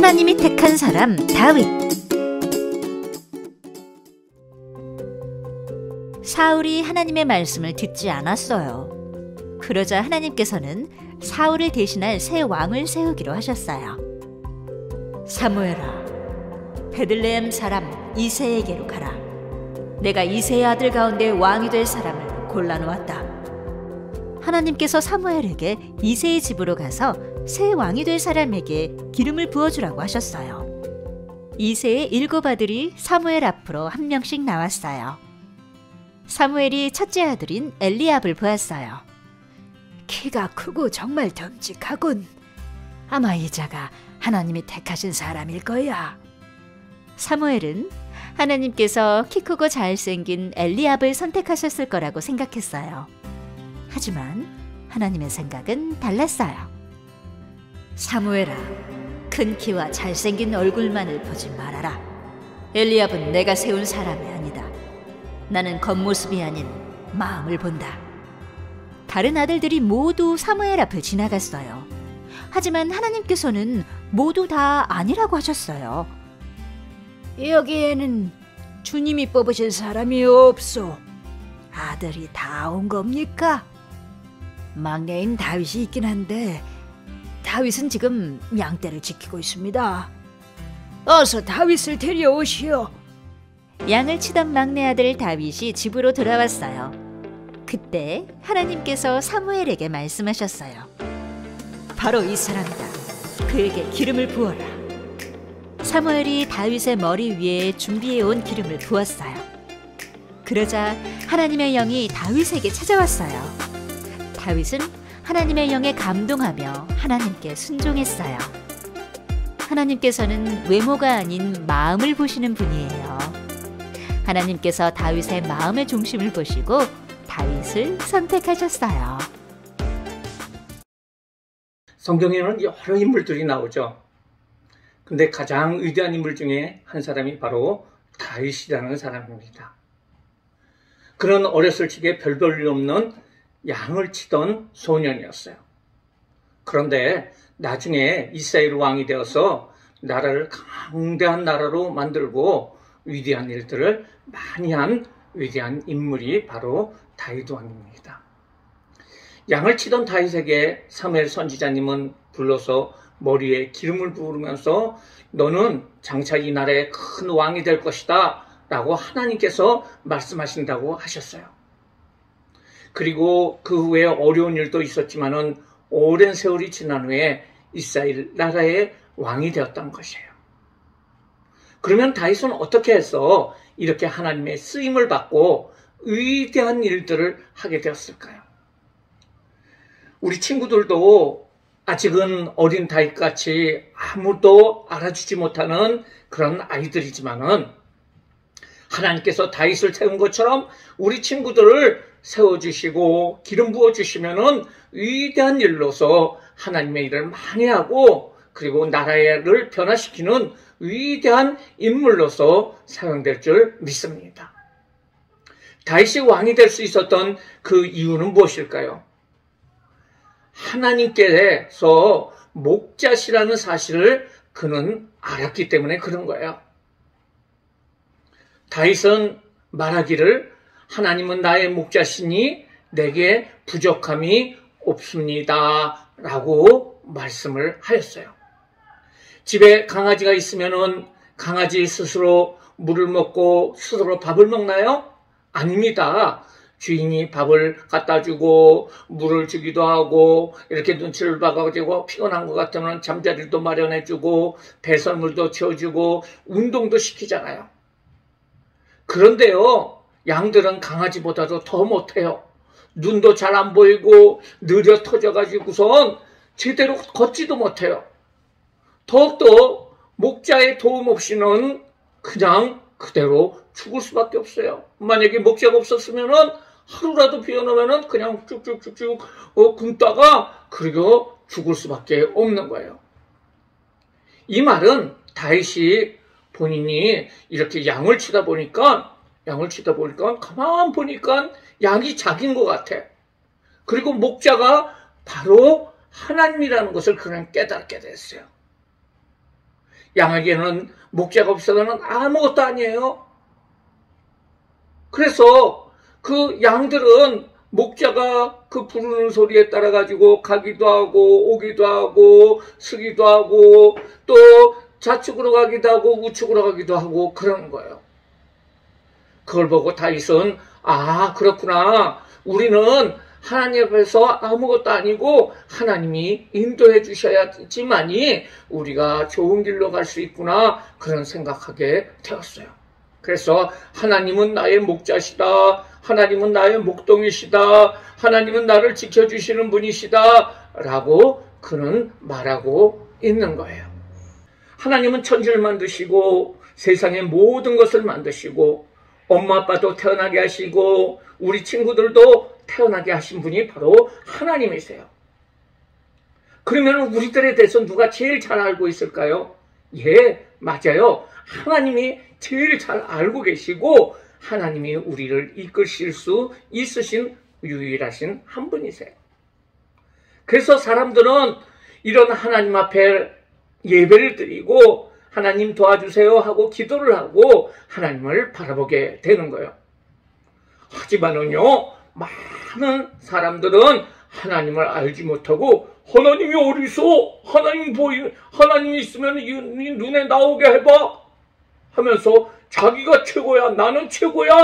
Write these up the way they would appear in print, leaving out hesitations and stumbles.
하나님이 택한 사람 다윗. 사울이 하나님의 말씀을 듣지 않았어요. 그러자 하나님께서는 사울을 대신할 새 왕을 세우기로 하셨어요. 사무엘아, 베들레헴 사람 이새에게로 가라. 내가 이새의 아들 가운데 왕이 될 사람을 골라놓았다. 하나님께서 사무엘에게 이새의 집으로 가서 새 왕이 될 사람에게 기름을 부어주라고 하셨어요. 이새의 7 아들이 사무엘 앞으로 한 명씩 나왔어요. 사무엘이 첫째 아들인 엘리압을 보았어요. 키가 크고 정말 듬직하군. 아마 이 자가 하나님이 택하신 사람일 거야. 사무엘은 하나님께서 키 크고 잘생긴 엘리압을 선택하셨을 거라고 생각했어요. 하지만 하나님의 생각은 달랐어요. 사무엘아, 큰 키와 잘생긴 얼굴만을 보지 말아라. 엘리압은 내가 세운 사람이 아니다. 나는 겉모습이 아닌 마음을 본다. 다른 아들들이 모두 사무엘 앞을 지나갔어요. 하지만 하나님께서는 모두 다 아니라고 하셨어요. 여기에는 주님이 뽑으신 사람이 없소. 아들이 다 온 겁니까? 막내인 다윗이 있긴 한데 다윗은 지금 양떼를 지키고 있습니다. 어서 다윗을 데려오시오. 양을 치던 막내 아들 다윗이 집으로 돌아왔어요. 그때 하나님께서 사무엘에게 말씀하셨어요. 바로 이 사람이다. 그에게 기름을 부어라. 사무엘이 다윗의 머리 위에 준비해온 기름을 부었어요. 그러자 하나님의 영이 다윗에게 찾아왔어요. 다윗은 하나님의 영에 감동하며 하나님께 순종했어요. 하나님께서는 외모가 아닌 마음을 보시는 분이에요. 하나님께서 다윗의 마음의 중심을 보시고 다윗을 선택하셨어요. 성경에는 여러 인물들이 나오죠. 근데 가장 위대한 인물 중에 한 사람이 바로 다윗이라는 사람입니다. 그는 어렸을 적에 별 볼 일 없는 양을 치던 소년이었어요. 그런데 나중에 이스라엘 왕이 되어서 나라를 강대한 나라로 만들고 위대한 일들을 많이 한 위대한 인물이 바로 다윗 왕입니다. 양을 치던 다윗에게 사무엘 선지자님은 불러서 머리에 기름을 부으면서 너는 장차 이 나라의 큰 왕이 될 것이다 라고 하나님께서 말씀하신다고 하셨어요. 그리고 그 후에 어려운 일도 있었지만은 오랜 세월이 지난 후에 이스라엘 나라의 왕이 되었던 것이에요. 그러면 다윗은 어떻게 해서 이렇게 하나님의 쓰임을 받고 위대한 일들을 하게 되었을까요? 우리 친구들도 아직은 어린 다윗같이 아무도 알아주지 못하는 그런 아이들이지만은 하나님께서 다윗을 세운 것처럼 우리 친구들을 세워주시고 기름 부어주시면은 위대한 일로서 하나님의 일을 많이 하고 그리고 나라를 변화시키는 위대한 인물로서 사용될 줄 믿습니다. 다윗이 왕이 될 수 있었던 그 이유는 무엇일까요? 하나님께서 목자시라는 사실을 그는 알았기 때문에 그런 거예요. 다윗은 말하기를 하나님은 나의 목자시니 내게 부족함이 없습니다 라고 말씀을 하였어요. 집에 강아지가 있으면은 강아지 스스로 물을 먹고 스스로 밥을 먹나요? 아닙니다. 주인이 밥을 갖다 주고 물을 주기도 하고 이렇게 눈치를 봐가지고 피곤한 것 같으면 잠자리도 마련해 주고 배설물도 채워주고 운동도 시키잖아요. 그런데요, 양들은 강아지보다도 더 못해요. 눈도 잘 안 보이고 느려 터져가지고선 제대로 걷지도 못해요. 더욱더 목자의 도움 없이는 그냥 그대로 죽을 수밖에 없어요. 만약에 목자가 없었으면은 하루라도 비워놓으면은 그냥 쭉쭉쭉쭉 굶다가 그리고 죽을 수밖에 없는 거예요. 이 말은 다윗이 본인이 이렇게 양을 치다 보니까 가만 보니까 양이 자기인 것 같아. 그리고 목자가 바로 하나님이라는 것을 그냥 깨닫게 됐어요. 양에게는 목자가 없어서는 아무것도 아니에요. 그래서 그 양들은 목자가 그 부르는 소리에 따라 가지고 가기도 하고 오기도 하고 서기도 하고 또 좌측으로 가기도 하고 우측으로 가기도 하고 그러는 거예요. 그걸 보고 다윗은 그렇구나. 우리는 하나님 앞에서 아무것도 아니고 하나님이 인도해 주셔야지만이 우리가 좋은 길로 갈 수 있구나, 그런 생각하게 되었어요. 그래서 하나님은 나의 목자시다, 하나님은 나의 목동이시다, 하나님은 나를 지켜주시는 분이시다 라고 그는 말하고 있는 거예요. 하나님은 천지를 만드시고 세상의 모든 것을 만드시고 엄마 아빠도 태어나게 하시고 우리 친구들도 태어나게 하신 분이 바로 하나님이세요. 그러면 우리들에 대해서 누가 제일 잘 알고 있을까요? 예, 맞아요. 하나님이 제일 잘 알고 계시고 하나님이 우리를 이끄실 수 있으신 유일하신 한 분이세요. 그래서 사람들은 이런 하나님 앞에 예배를 드리고 하나님 도와주세요 하고 기도를 하고 하나님을 바라보게 되는 거예요. 하지만은요, 많은 사람들은 하나님을 알지 못하고 하나님이 어디서? 하나님이 있으면 이 눈에 나오게 해봐 하면서 자기가 최고야, 나는 최고야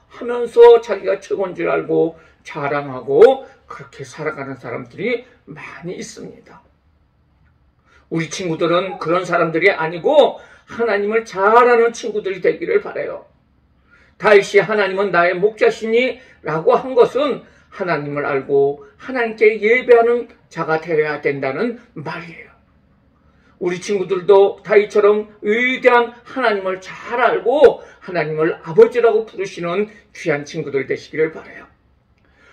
하면서 자기가 최고인 줄 알고 자랑하고 그렇게 살아가는 사람들이 많이 있습니다. 우리 친구들은 그런 사람들이 아니고 하나님을 잘 아는 친구들이 되기를 바라요. 다윗이 하나님은 나의 목자시니 라고 한 것은 하나님을 알고 하나님께 예배하는 자가 되어야 된다는 말이에요. 우리 친구들도 다윗처럼 위대한 하나님을 잘 알고 하나님을 아버지라고 부르시는 귀한 친구들 되시기를 바라요.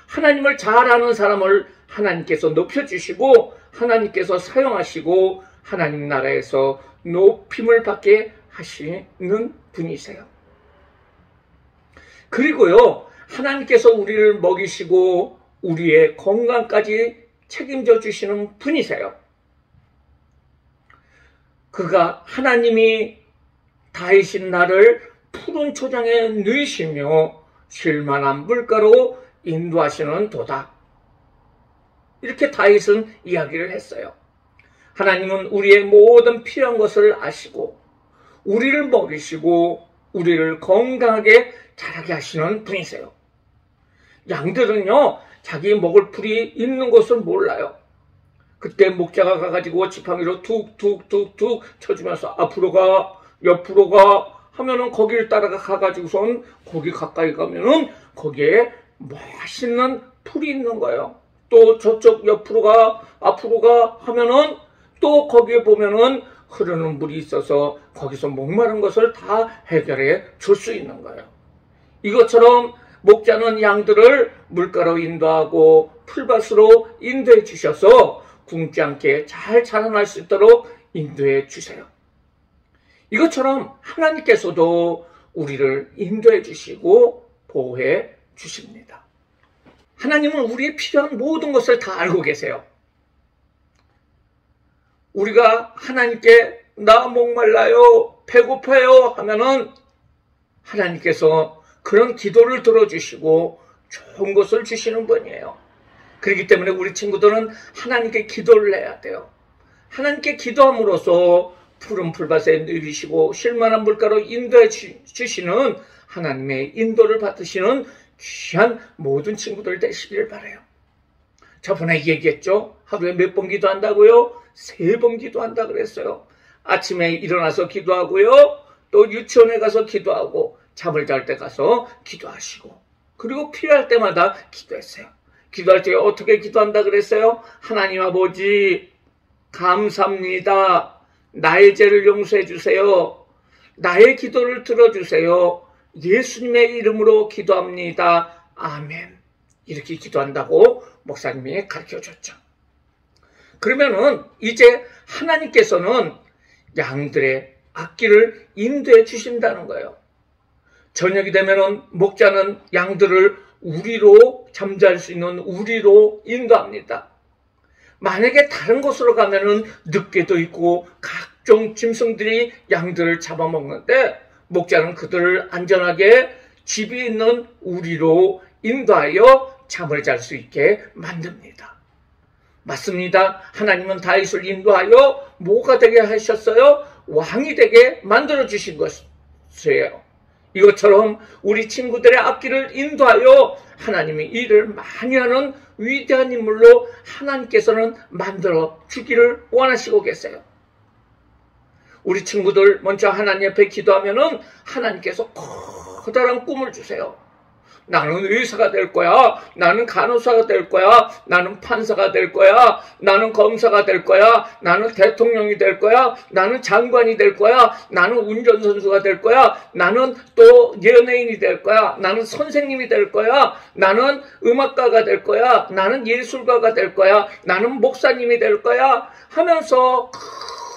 하나님을 잘 아는 사람을 하나님께서 높여주시고 하나님께서 사용하시고 하나님 나라에서 높임을 받게 하시는 분이세요. 그리고요, 하나님께서 우리를 먹이시고 우리의 건강까지 책임져 주시는 분이세요. 그가 하나님이 다윗인 나를 푸른 초장에 누이시며 쉴만한 물가로 인도하시는 도다. 이렇게 다윗은 이야기를 했어요. 하나님은 우리의 모든 필요한 것을 아시고 우리를 먹이시고 우리를 건강하게 자라게 하시는 분이세요. 양들은요, 자기 먹을 풀이 있는 것을 몰라요. 그때 목자가 가가지고 지팡이로 툭툭툭툭 쳐주면서 앞으로 가, 옆으로 가 하면은 거기를 따라가 가가지고선 거기 가까이 가면은 거기에 맛있는 풀이 있는 거예요. 또 저쪽 옆으로 가, 앞으로 가 하면은 또 거기에 보면은 흐르는 물이 있어서 거기서 목마른 것을 다 해결해 줄 수 있는 거예요. 이것처럼 목자는 양들을 물가로 인도하고 풀밭으로 인도해 주셔서 굶지 않게 잘 자라날 수 있도록 인도해 주세요. 이것처럼 하나님께서도 우리를 인도해 주시고 보호해 주십니다. 하나님은 우리의 필요한 모든 것을 다 알고 계세요. 우리가 하나님께 나 목말라요, 배고파요 하면은 하나님께서 그런 기도를 들어주시고 좋은 것을 주시는 분이에요. 그렇기 때문에 우리 친구들은 하나님께 기도를 해야 돼요. 하나님께 기도함으로써 푸른 풀밭에 누이시고 쉴만한 물가로 인도해 주시는 하나님의 인도를 받으시는 귀한 모든 친구들 되시길 바라요. 저번에 얘기했죠? 하루에 몇 번 기도한다고요? 3번 기도한다 그랬어요. 아침에 일어나서 기도하고요, 또 유치원에 가서 기도하고 잠을 잘 때 가서 기도하시고, 그리고 필요할 때마다 기도했어요. 기도할 때 어떻게 기도한다 그랬어요? 하나님 아버지 감사합니다. 나의 죄를 용서해 주세요. 나의 기도를 들어주세요. 예수님의 이름으로 기도합니다. 아멘. 이렇게 기도한다고 목사님이 가르쳐줬죠. 그러면은 이제 하나님께서는 양들의 앞길을 인도해 주신다는 거예요. 저녁이 되면은 목자는 양들을 우리로 잠잘 수 있는 우리로 인도합니다. 만약에 다른 곳으로 가면은 늑대도 있고 종 짐승들이 양들을 잡아먹는데 목자는 그들을 안전하게 집이 있는 우리로 인도하여 잠을 잘 수 있게 만듭니다. 맞습니다. 하나님은 다윗을 인도하여 뭐가 되게 하셨어요? 왕이 되게 만들어 주신 것이에요. 이것처럼 우리 친구들의 앞길을 인도하여 하나님이 일을 많이 하는 위대한 인물로 하나님께서는 만들어 주기를 원하시고 계세요. 우리 친구들 먼저 하나님 앞에 기도하면은 하나님께서 커다란 꿈을 주세요. 나는 의사가 될 거야. 나는 간호사가 될 거야. 나는 판사가 될 거야. 나는 검사가 될 거야. 나는 대통령이 될 거야. 나는 장관이 될 거야. 나는 운전선수가 될 거야. 나는 또 연예인이 될 거야. 나는 선생님이 될 거야. 나는 음악가가 될 거야. 나는 예술가가 될 거야. 나는 목사님이 될 거야. 하면서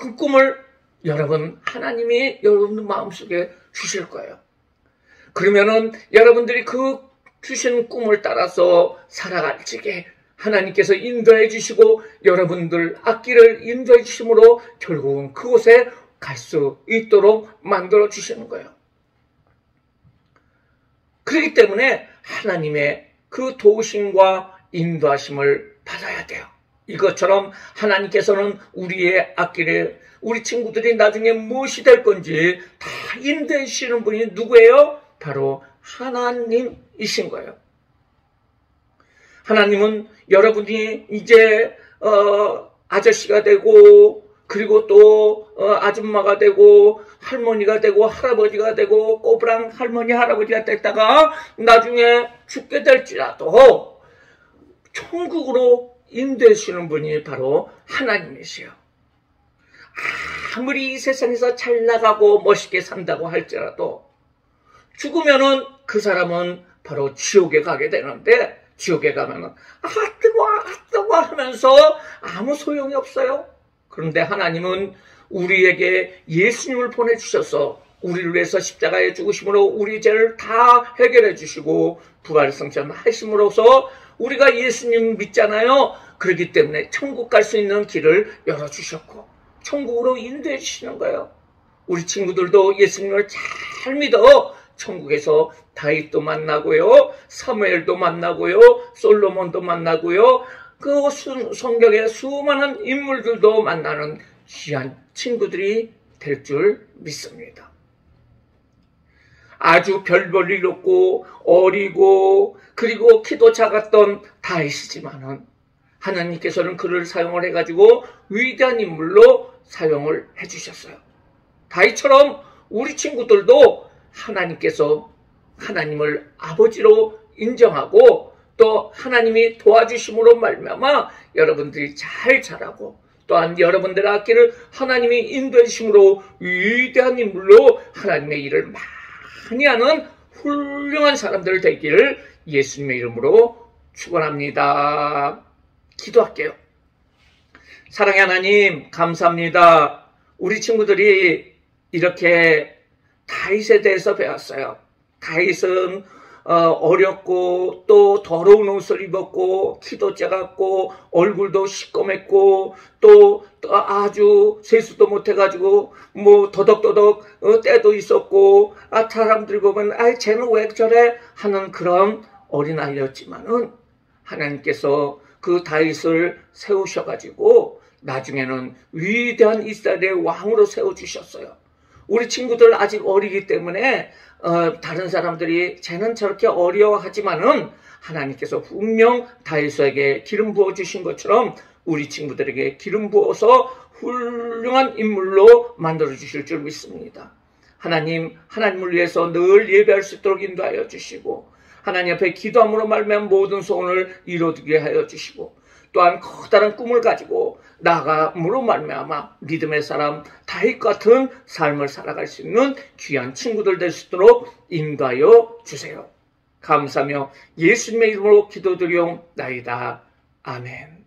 큰 꿈을 여러분 하나님이 여러분 마음속에 주실 거예요. 그러면은 여러분들이 그 주신 꿈을 따라서 살아갈 적에 하나님께서 인도해 주시고 여러분들 앞길을 인도해 주심으로 결국은 그곳에 갈 수 있도록 만들어 주시는 거예요. 그렇기 때문에 하나님의 그 도우심과 인도하심을 받아야 돼요. 이것처럼 하나님께서는 우리의 앞길에 우리 친구들이 나중에 무엇이 될 건지 다 인도해 주시는 분이 누구예요? 바로 하나님이신 거예요. 하나님은 여러분이 이제 아저씨가 되고 그리고 또 아줌마가 되고 할머니가 되고 할아버지가 되고 꼬부랑 할머니 할아버지가 됐다가 나중에 죽게 될지라도 천국으로 인도해주시는 분이 바로 하나님이세요. 아무리 이 세상에서 잘 나가고 멋있게 산다고 할지라도 죽으면은 그 사람은 바로 지옥에 가게 되는데 지옥에 가면은 뜨거워 하면서 아무 소용이 없어요. 그런데 하나님은 우리에게 예수님을 보내주셔서 우리를 위해서 십자가에 죽으심으로 우리 죄를 다 해결해 주시고 부활승천하심으로써 우리가 예수님 믿잖아요. 그렇기 때문에 천국 갈 수 있는 길을 열어주셨고 천국으로 인도해 주시는 거예요. 우리 친구들도 예수님을 잘 믿어 천국에서 다윗도 만나고요, 사무엘도 만나고요, 솔로몬도 만나고요, 그 성경의 수많은 인물들도 만나는 귀한 친구들이 될 줄 믿습니다. 아주 별 볼 일 없고 어리고 그리고 키도 작았던 다윗이지만은 하나님께서는 그를 사용을 해가지고 위대한 인물로 사용을 해주셨어요. 다윗처럼 우리 친구들도 하나님께서 하나님을 아버지로 인정하고 또 하나님이 도와주심으로 말미암아 여러분들이 잘 자라고 또한 여러분들의 앞길을 하나님이 인도해 주심으로 위대한 인물로 하나님의 일을 많이 하는 훌륭한 사람들 되기를 예수님의 이름으로 축원합니다. 기도할게요. 사랑의 하나님 감사합니다. 우리 친구들이 이렇게 다윗에 대해서 배웠어요. 다윗은 어렸고 또 더러운 옷을 입었고 키도 작았고 얼굴도 시꺼맸고 또 아주 세수도 못해가지고 뭐 더덕더덕 때도 있었고 사람들이 보면 쟤는 왜 저래 하는 그런 어린아이였지만은 하나님께서 그 다윗을 세우셔가지고 나중에는 위대한 이스라엘의 왕으로 세워주셨어요. 우리 친구들 아직 어리기 때문에 다른 사람들이 쟤는 저렇게 어려워하지만은 하나님께서 분명 다윗에게 기름 부어주신 것처럼 우리 친구들에게 기름 부어서 훌륭한 인물로 만들어주실 줄 믿습니다. 하나님을 위해서 늘 예배할 수 있도록 인도하여 주시고 하나님 앞에 기도함으로 말미암아 모든 소원을 이루어지게 하여 주시고 또한 커다란 꿈을 가지고 나아감으로 말미암아 믿음의 사람 다윗 같은 삶을 살아갈 수 있는 귀한 친구들 될 수 있도록 인도하여 주세요. 감사하며 예수님의 이름으로 기도드리옵나이다. 아멘.